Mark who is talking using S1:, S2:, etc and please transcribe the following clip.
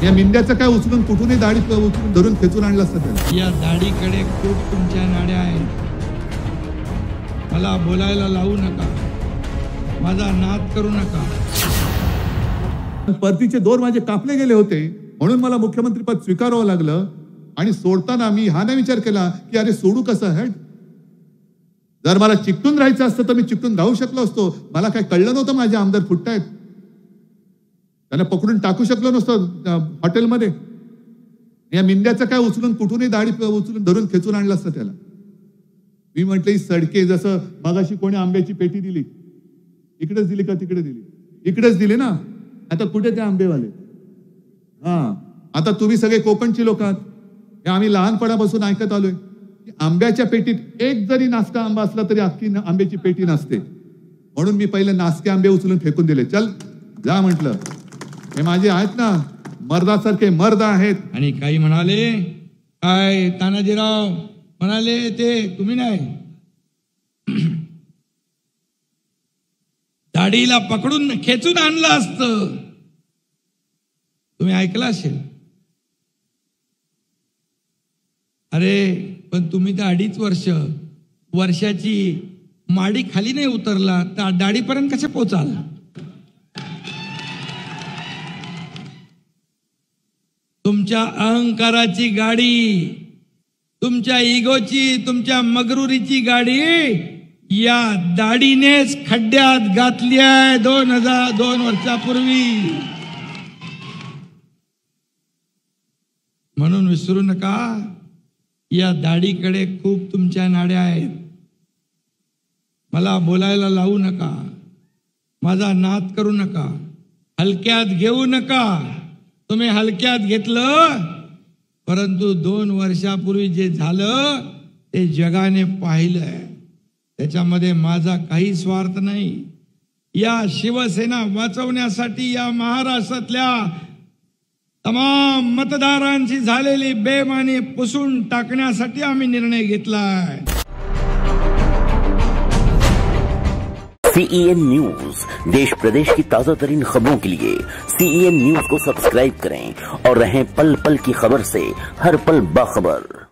S1: या मिंद्याचं काय उचलून कुठूनही दाढी उचलून धरून खेचून आणलं असतं त्याला.
S2: या दाढीकडे खूप तुमच्या नाड्या आहेत. मला बोलायला लावू नका, माझा नाद करू नका.
S1: परतीचे दोर माझे कापले गेले होते म्हणून मला मुख्यमंत्रीपद स्वीकारावं लागलं. आणि सोडताना मी हा नाही विचार केला की अरे सोडू कसं हेड. जर मला चिकटून राहायचं असतं तर मी चिकटून राहू शकलो असतो. मला काय कळलं नव्हतं माझे आमदार फुटतायत. त्यांना पकडून टाकू शकलो नसतं हॉटेलमध्ये. या मिंद्याचं काय उचलून कुठूनही दाढी उचलून धरून खेचून आणलं असतं त्याला. मी म्हटलं ही सडके, जसं मगाशी कोणी आंब्याची पेटी दिली, इकडेच दिली का तिकडे दिली? इकडेच दिली ना. आता कुठे ते आंबेवाले? आता तुम्ही सगळे कोकणची लोक आहात. हे आम्ही लहानपणापासून ऐकत आलोय की आंब्याच्या पेटीत एक जरी नासका आंबा असला तरी अख्खी आंब्याची पेटी नसते. म्हणून मी पहिले नासके आंबे उचलून फेकून दिले. चल जा म्हटलं, हे माझे आहेत ना, मर्दासारखे मर्द आहेत.
S2: आणि काही म्हणाले, काय तानाजीराव म्हणाले, ते तुम्ही नाही. दाढीला पकडून खेचून आणलं असतं. तुम्ही ऐकलं असेल. अरे पण तुम्ही तर 2.5 वर्षाची माडी खाली नाही उतरला तर दाढीपर्यंत कसे पोचाल? तुमच्या अहंकाराची गाडी, तुमच्या इगोची, तुमच्या मगरुरीची गाडी या दाढीनेच खड्ड्यात घातली आहे 2 वर्षापूर्वी. म्हणून विसरू नका, या दाढीकडे खूप तुमच्या नाड्या आहेत. मला बोलायला लावू नका, माझा नाद करू नका, हलक्यात घेऊ नका. तुम्ही हलक्यात घेतलं, परंतु 2 वर्षापूर्वी जे झालं ते जगाने पाहिलंय. त्याच्यामध्ये माझा काही स्वार्थ नाही. या शिवसेना वाचवण्यासाठी या महाराष्ट्रातल्या तमाम मतदारांची झालेली बेईमानी पुसून टाकण्यासाठी आम्ही निर्णय घेतलाय.
S3: CEN न्यूज, देश प्रदेश की ताजा तरीन खबरों के लिए CEN न्यूज को सब्सक्राइब करें और रहें पल पल की खबर से हर पल बाखबर.